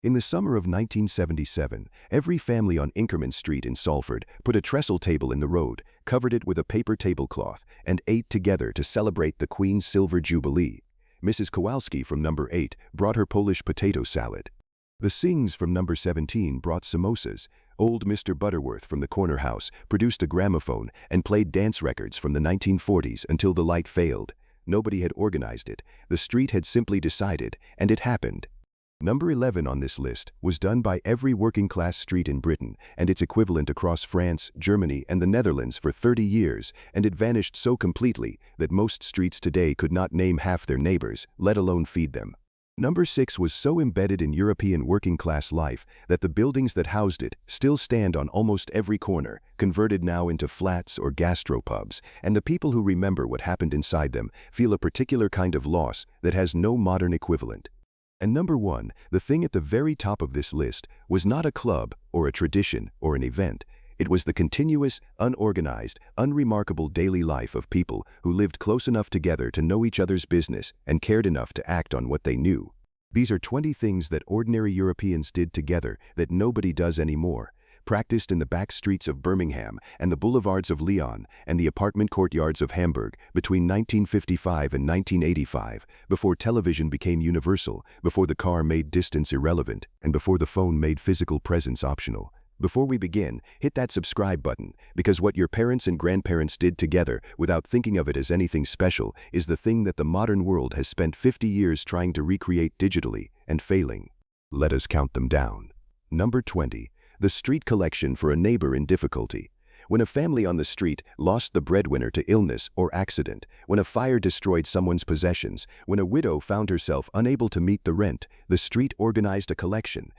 In the summer of 1977, every family on Inkerman Street in Salford put a trestle table in the road, covered it with a paper tablecloth, and ate together to celebrate the Queen's Silver Jubilee. Mrs. Kowalski from number 8 brought her Polish potato salad. The Sings from number 17 brought samosas. Old Mr. Butterworth from the corner house produced a gramophone and played dance records from the 1940s until the light failed. Nobody had organized it. The street had simply decided, and it happened. Number 11 on this list was done by every working-class street in Britain and its equivalent across France, Germany, and the Netherlands for 30 years, and it vanished so completely that most streets today could not name half their neighbors, let alone feed them. Number 6 was so embedded in European working-class life that the buildings that housed it still stand on almost every corner, converted now into flats or gastropubs, and the people who remember what happened inside them feel a particular kind of loss that has no modern equivalent. And number 1, the thing at the very top of this list, was not a club or a tradition or an event. It was the continuous, unorganized, unremarkable daily life of people who lived close enough together to know each other's business and cared enough to act on what they knew. These are 20 things that ordinary Europeans did together that nobody does anymore, practiced in the back streets of Birmingham and the boulevards of Lyon and the apartment courtyards of Hamburg between 1955 and 1985, before television became universal, before the car made distance irrelevant, and before the phone made physical presence optional. Before we begin, hit that subscribe button, because what your parents and grandparents did together without thinking of it as anything special is the thing that the modern world has spent 50 years trying to recreate digitally and failing. Let us count them down. Number 20. The street collection for a neighbor in difficulty. When a family on the street lost the breadwinner to illness or accident, when a fire destroyed someone's possessions, when a widow found herself unable to meet the rent, the street organized a collection.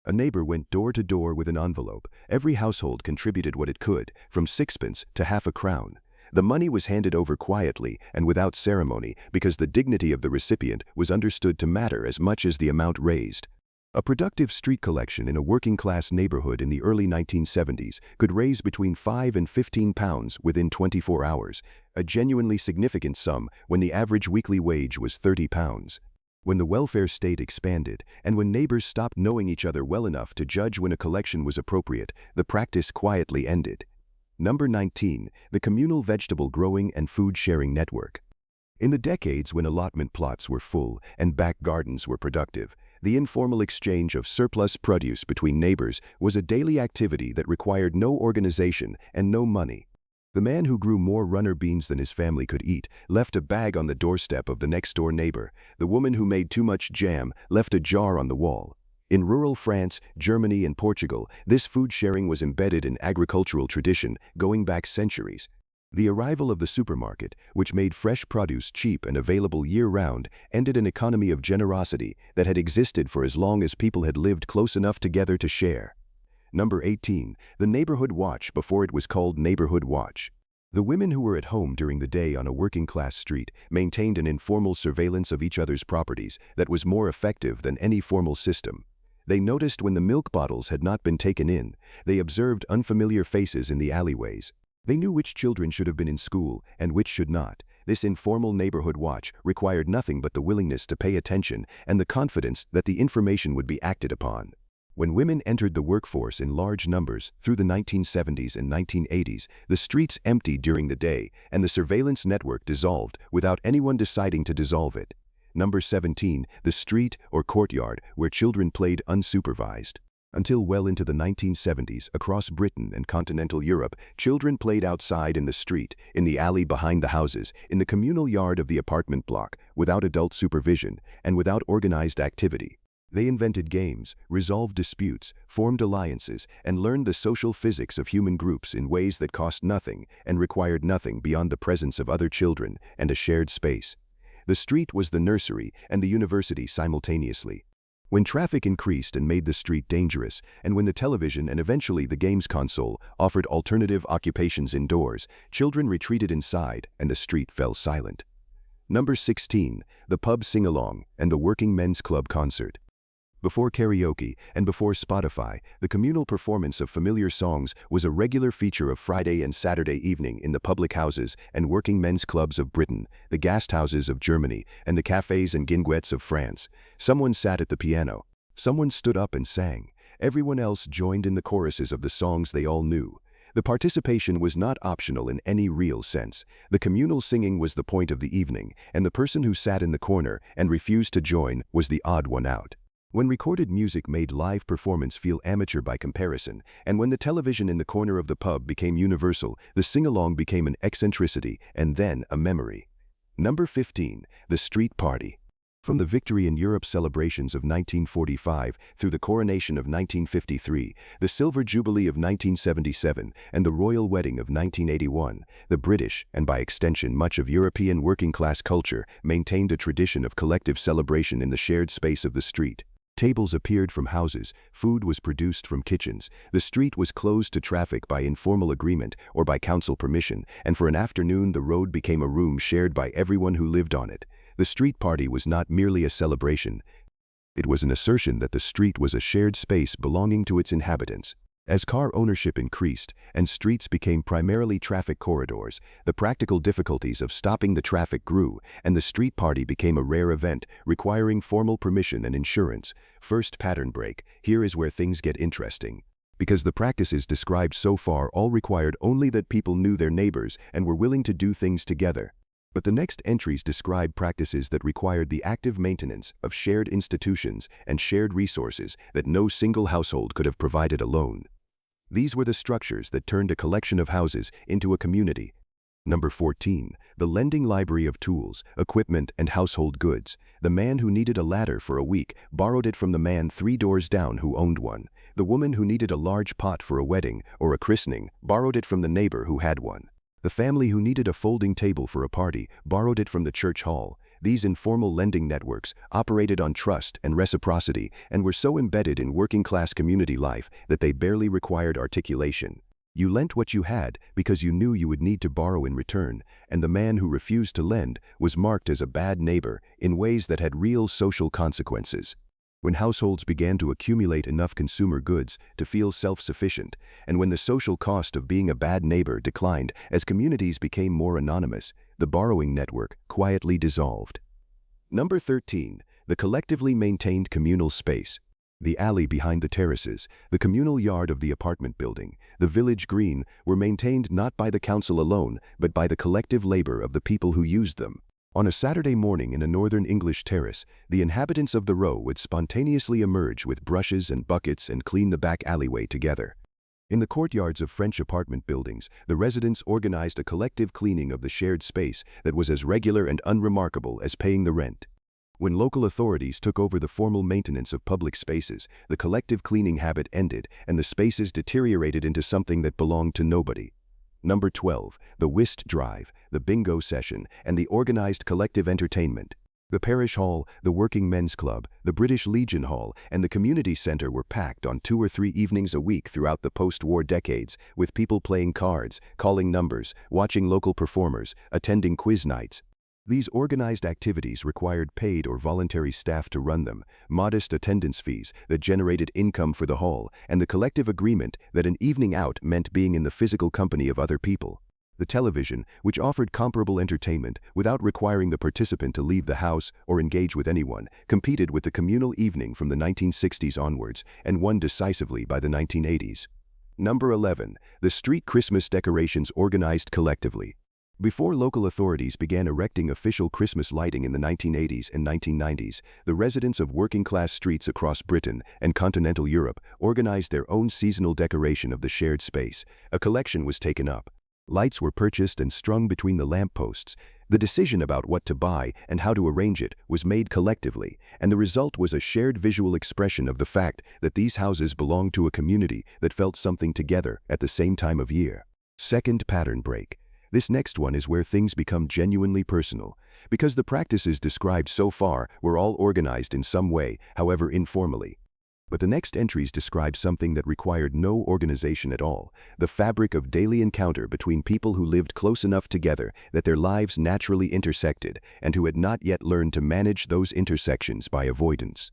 A neighbor went door to door with an envelope. Every household contributed what it could, from sixpence to half a crown. The money was handed over quietly and without ceremony because the dignity of the recipient was understood to matter as much as the amount raised. A productive street collection in a working-class neighborhood in the early 1970s could raise between £5 and £15 within 24 hours, a genuinely significant sum when the average weekly wage was £30. When the welfare state expanded, and when neighbors stopped knowing each other well enough to judge when a collection was appropriate, the practice quietly ended. Number 19. The communal vegetable growing and food sharing network. In the decades when allotment plots were full and back gardens were productive, the informal exchange of surplus produce between neighbors was a daily activity that required no organization and no money. The man who grew more runner beans than his family could eat left a bag on the doorstep of the next-door neighbor. The woman who made too much jam left a jar on the wall. In rural France, Germany, and Portugal, this food sharing was embedded in agricultural tradition going back centuries. The arrival of the supermarket, which made fresh produce cheap and available year-round, ended an economy of generosity that had existed for as long as people had lived close enough together to share. Number 18. The Neighborhood Watch before it was called Neighborhood Watch. The women who were at home during the day on a working-class street maintained an informal surveillance of each other's properties that was more effective than any formal system. They noticed when the milk bottles had not been taken in. They observed unfamiliar faces in the alleyways. They knew which children should have been in school and which should not. This informal neighborhood watch required nothing but the willingness to pay attention and the confidence that the information would be acted upon. When women entered the workforce in large numbers through the 1970s and 1980s, the streets emptied during the day and the surveillance network dissolved without anyone deciding to dissolve it. Number 17. The street or courtyard where children played unsupervised. Until well into the 1970s, across Britain and continental Europe, children played outside in the street, in the alley behind the houses, in the communal yard of the apartment block, without adult supervision and without organized activity. They invented games, resolved disputes, formed alliances, and learned the social physics of human groups in ways that cost nothing and required nothing beyond the presence of other children and a shared space. The street was the nursery and the university simultaneously. When traffic increased and made the street dangerous, and when the television and eventually the games console offered alternative occupations indoors, children retreated inside and the street fell silent. Number 16. The pub sing-along and the working men's club concert. Before karaoke and before Spotify, the communal performance of familiar songs was a regular feature of Friday and Saturday evening in the public houses and working men's clubs of Britain, the Gasthouses of Germany, and the cafés and guinguettes of France. Someone sat at the piano. Someone stood up and sang. Everyone else joined in the choruses of the songs they all knew. The participation was not optional in any real sense. The communal singing was the point of the evening, and the person who sat in the corner and refused to join was the odd one out. When recorded music made live performance feel amateur by comparison, and when the television in the corner of the pub became universal, the sing-along became an eccentricity and then a memory. Number 15. The Street Party. From the victory in Europe celebrations of 1945 through the coronation of 1953, the Silver Jubilee of 1977, and the Royal Wedding of 1981, the British, and by extension much of European working-class culture, maintained a tradition of collective celebration in the shared space of the street. Tables appeared from houses, food was produced from kitchens, the street was closed to traffic by informal agreement or by council permission, and for an afternoon the road became a room shared by everyone who lived on it. The street party was not merely a celebration. It was an assertion that the street was a shared space belonging to its inhabitants. As car ownership increased and streets became primarily traffic corridors, the practical difficulties of stopping the traffic grew, and the street party became a rare event, requiring formal permission and insurance. First pattern break. Here is where things get interesting. Because the practices described so far all required only that people knew their neighbors and were willing to do things together. But the next entries describe practices that required the active maintenance of shared institutions and shared resources that no single household could have provided alone. These were the structures that turned a collection of houses into a community. Number 14. The lending library of tools, equipment, and household goods. The man who needed a ladder for a week borrowed it from the man 3 doors down who owned one. The woman who needed a large pot for a wedding or a christening borrowed it from the neighbor who had one. The family who needed a folding table for a party borrowed it from the church hall. These informal lending networks operated on trust and reciprocity and were so embedded in working-class community life that they barely required articulation. You lent what you had because you knew you would need to borrow in return, and the man who refused to lend was marked as a bad neighbor in ways that had real social consequences. When households began to accumulate enough consumer goods to feel self-sufficient, and when the social cost of being a bad neighbor declined as communities became more anonymous, the borrowing network quietly dissolved. Number 13. The collectively maintained communal space. The alley behind the terraces, the communal yard of the apartment building, the village green were maintained not by the council alone, but by the collective labor of the people who used them. On a Saturday morning in a northern English terrace, the inhabitants of the row would spontaneously emerge with brushes and buckets and clean the back alleyway together. In the courtyards of French apartment buildings, the residents organized a collective cleaning of the shared space that was as regular and unremarkable as paying the rent. When local authorities took over the formal maintenance of public spaces, the collective cleaning habit ended and the spaces deteriorated into something that belonged to nobody. Number 12. The whist drive, the bingo session, and the organized collective entertainment. The parish hall, the working men's club, the British Legion Hall, and the community center were packed on 2 or 3 evenings a week throughout the post-war decades, with people playing cards, calling numbers, watching local performers, attending quiz nights. These organized activities required paid or voluntary staff to run them, modest attendance fees that generated income for the hall, and the collective agreement that an evening out meant being in the physical company of other people. The television, which offered comparable entertainment without requiring the participant to leave the house or engage with anyone, competed with the communal evening from the 1960s onwards and won decisively by the 1980s. Number 11. The street Christmas decorations organized collectively. Before local authorities began erecting official Christmas lighting in the 1980s and 1990s, the residents of working-class streets across Britain and continental Europe organized their own seasonal decoration of the shared space. A collection was taken up. Lights were purchased and strung between the lampposts. The decision about what to buy and how to arrange it was made collectively, and the result was a shared visual expression of the fact that these houses belonged to a community that felt something together at the same time of year. Second pattern break. This next one is where things become genuinely personal, because the practices described so far were all organized in some way, however informally. But the next entries describe something that required no organization at all, the fabric of daily encounter between people who lived close enough together that their lives naturally intersected and who had not yet learned to manage those intersections by avoidance.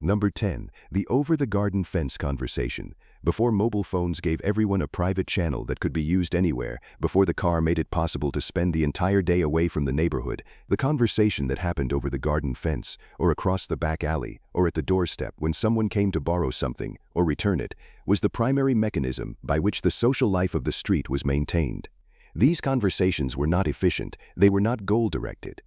Number 10. The over-the-garden fence conversation. Before mobile phones gave everyone a private channel that could be used anywhere, before the car made it possible to spend the entire day away from the neighborhood, the conversation that happened over the garden fence, or across the back alley, or at the doorstep when someone came to borrow something, or return it, was the primary mechanism by which the social life of the street was maintained. These conversations were not efficient, they were not goal-directed.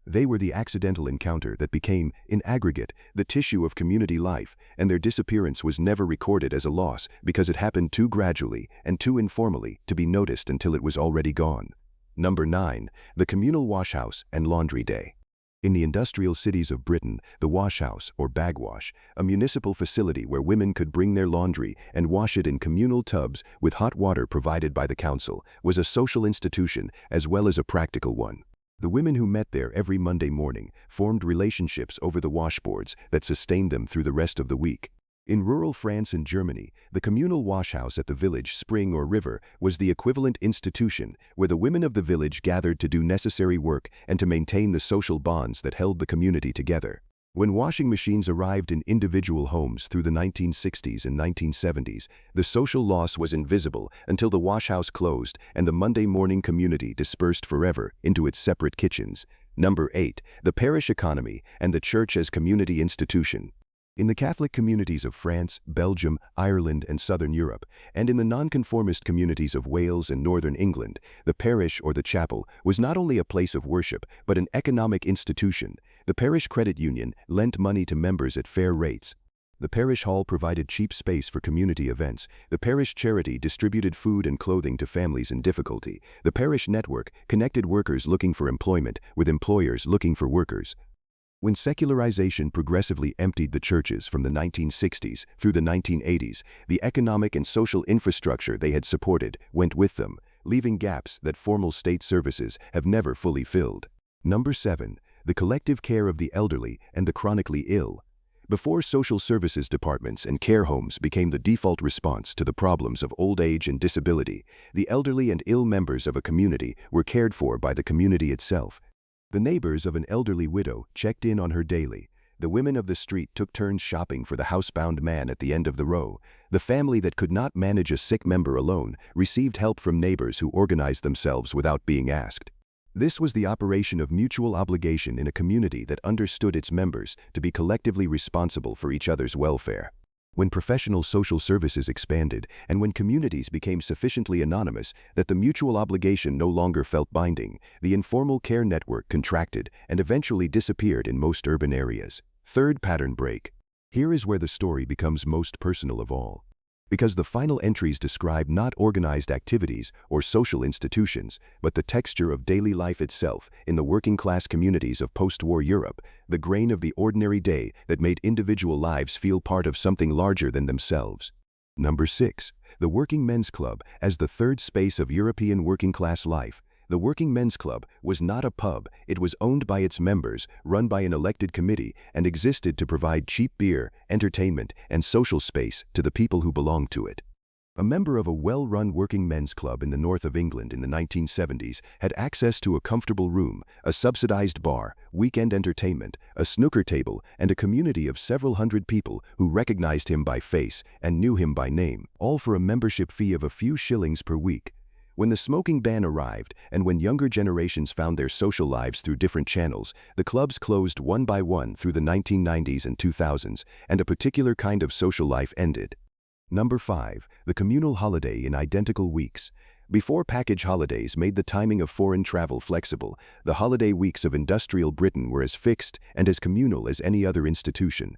They were the accidental encounter that became, in aggregate, the tissue of community life, and their disappearance was never recorded as a loss because it happened too gradually and too informally to be noticed until it was already gone. Number 9. The communal washhouse and laundry day. In the industrial cities of Britain, the washhouse, or bagwash, a municipal facility where women could bring their laundry and wash it in communal tubs with hot water provided by the council, was a social institution as well as a practical one. The women who met there every Monday morning formed relationships over the washboards that sustained them through the rest of the week. In rural France and Germany, the communal washhouse at the village, spring, or river was the equivalent institution where the women of the village gathered to do necessary work and to maintain the social bonds that held the community together. When washing machines arrived in individual homes through the 1960s and 1970s, the social loss was invisible until the washhouse closed and the Monday morning community dispersed forever into its separate kitchens. Number 8. The parish economy and the church as community institution. In the Catholic communities of France, Belgium, Ireland, and Southern Europe, and in the nonconformist communities of Wales and Northern England, the parish or the chapel was not only a place of worship but an economic institution. The parish credit union lent money to members at fair rates. The parish hall provided cheap space for community events. The parish charity distributed food and clothing to families in difficulty. The parish network connected workers looking for employment with employers looking for workers. When secularization progressively emptied the churches from the 1960s through the 1980s, the economic and social infrastructure they had supported went with them, leaving gaps that formal state services have never fully filled. Number 7. The collective care of the elderly and the chronically ill. Before social services departments and care homes became the default response to the problems of old age and disability, the elderly and ill members of a community were cared for by the community itself. The neighbors of an elderly widow checked in on her daily. The women of the street took turns shopping for the housebound man at the end of the row. The family that could not manage a sick member alone received help from neighbors who organized themselves without being asked. This was the operation of mutual obligation in a community that understood its members to be collectively responsible for each other's welfare. When professional social services expanded and when communities became sufficiently anonymous that the mutual obligation no longer felt binding, the informal care network contracted and eventually disappeared in most urban areas. Third pattern break. Here is where the story becomes most personal of all. Because the final entries describe not organized activities or social institutions, but the texture of daily life itself in the working-class communities of post-war Europe, the grain of the ordinary day that made individual lives feel part of something larger than themselves. Number 6. The Working Men's Club as the third space of European working-class life. The Working Men's Club was not a pub, it was owned by its members, run by an elected committee, and existed to provide cheap beer, entertainment, and social space to the people who belonged to it. A member of a well-run working men's club in the north of England in the 1970s had access to a comfortable room, a subsidized bar, weekend entertainment, a snooker table, and a community of several hundred people who recognized him by face and knew him by name, all for a membership fee of a few shillings per week. When the smoking ban arrived, and when younger generations found their social lives through different channels, the clubs closed one by one through the 1990s and 2000s, and a particular kind of social life ended. Number 5. The communal holiday in identical weeks. Before package holidays made the timing of foreign travel flexible, the holiday weeks of industrial Britain were as fixed and as communal as any other institution.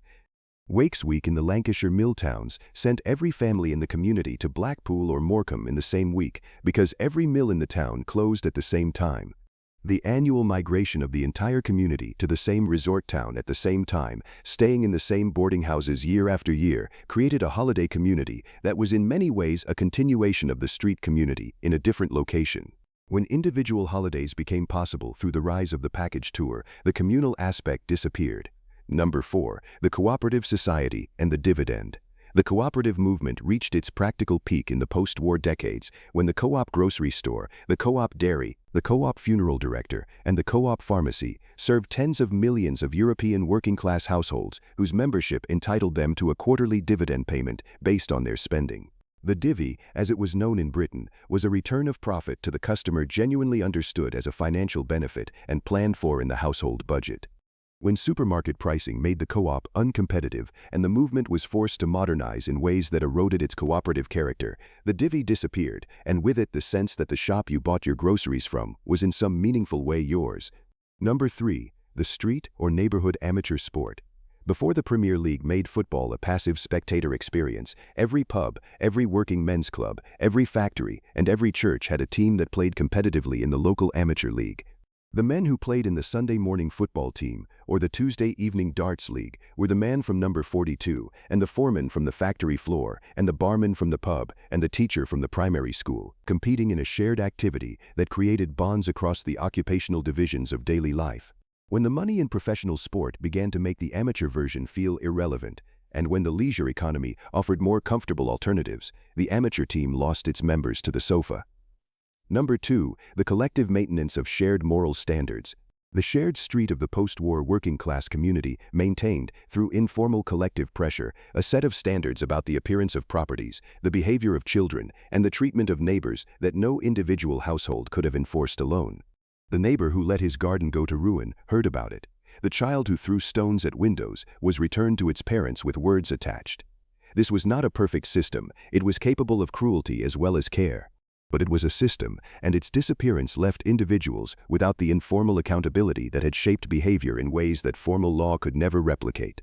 Wakes Week in the Lancashire mill towns sent every family in the community to Blackpool or Morecambe in the same week because every mill in the town closed at the same time. The annual migration of the entire community to the same resort town at the same time, staying in the same boarding houses year after year, created a holiday community that was in many ways a continuation of the street community in a different location. When individual holidays became possible through the rise of the package tour, the communal aspect disappeared. Number 4. The cooperative society and the dividend. The cooperative movement reached its practical peak in the post-war decades when the co-op grocery store, the co-op dairy, The co-op funeral director and the co-op pharmacy served tens of millions of European working-class households whose membership entitled them to a quarterly dividend payment based on their spending. The divvy, as it was known in Britain, was a return of profit to the customer genuinely understood as a financial benefit and planned for in the household budget. When supermarket pricing made the co-op uncompetitive and the movement was forced to modernize in ways that eroded its cooperative character, the divvy disappeared, and with it the sense that the shop you bought your groceries from was in some meaningful way yours. Number 3. The street or neighborhood amateur sport. Before the Premier League made football a passive spectator experience, every pub, every working men's club, every factory, and every church had a team that played competitively in the local amateur league. The men who played in the Sunday morning football team or the Tuesday evening darts league were the man from number 42 and the foreman from the factory floor and the barman from the pub and the teacher from the primary school, competing in a shared activity that created bonds across the occupational divisions of daily life. When the money in professional sport began to make the amateur version feel irrelevant, and when the leisure economy offered more comfortable alternatives, the amateur team lost its members to the sofa. Number 2. The collective maintenance of shared moral standards. The shared street of the post-war working-class community maintained, through informal collective pressure, a set of standards about the appearance of properties, the behavior of children, and the treatment of neighbors that no individual household could have enforced alone. The neighbor who let his garden go to ruin heard about it. The child who threw stones at windows was returned to its parents with words attached. This was not a perfect system. It was capable of cruelty as well as care. But it was a system, and its disappearance left individuals without the informal accountability that had shaped behavior in ways that formal law could never replicate.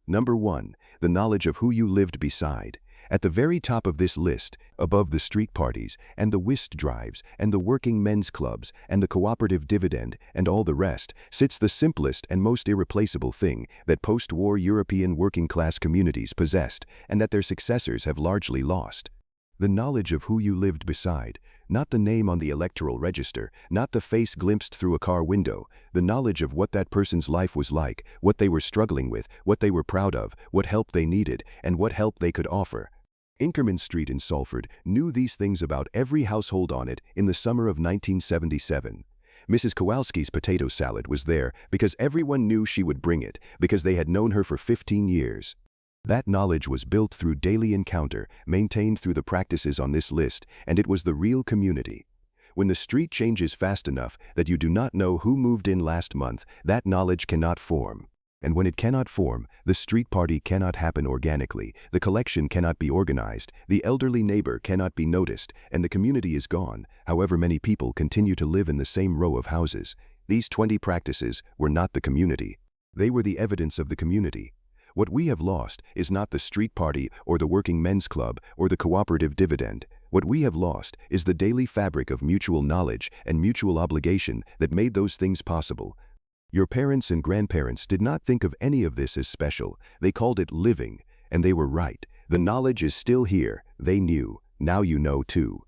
Number 1. The knowledge of who you lived beside. At the very top of this list, above the street parties, and the whist drives, and the working men's clubs, and the cooperative dividend, and all the rest, sits the simplest and most irreplaceable thing that post-war European working-class communities possessed, and that their successors have largely lost. The knowledge of who you lived beside, not the name on the electoral register, not the face glimpsed through a car window, the knowledge of what that person's life was like, what they were struggling with, what they were proud of, what help they needed, and what help they could offer. Inkerman Street in Salford knew these things about every household on it in the summer of 1977. Mrs. Kowalski's potato salad was there because everyone knew she would bring it, because they had known her for 15 years. That knowledge was built through daily encounter, maintained through the practices on this list, and it was the real community. When the street changes fast enough that you do not know who moved in last month, that knowledge cannot form. And when it cannot form, the street party cannot happen organically, the collection cannot be organized, the elderly neighbor cannot be noticed, and the community is gone, however many people continue to live in the same row of houses. These 20 practices were not the community. They were the evidence of the community. What we have lost is not the street party or the working men's club or the cooperative dividend. What we have lost is the daily fabric of mutual knowledge and mutual obligation that made those things possible. Your parents and grandparents did not think of any of this as special. They called it living, and they were right. The knowledge is still here. They knew. Now you know too.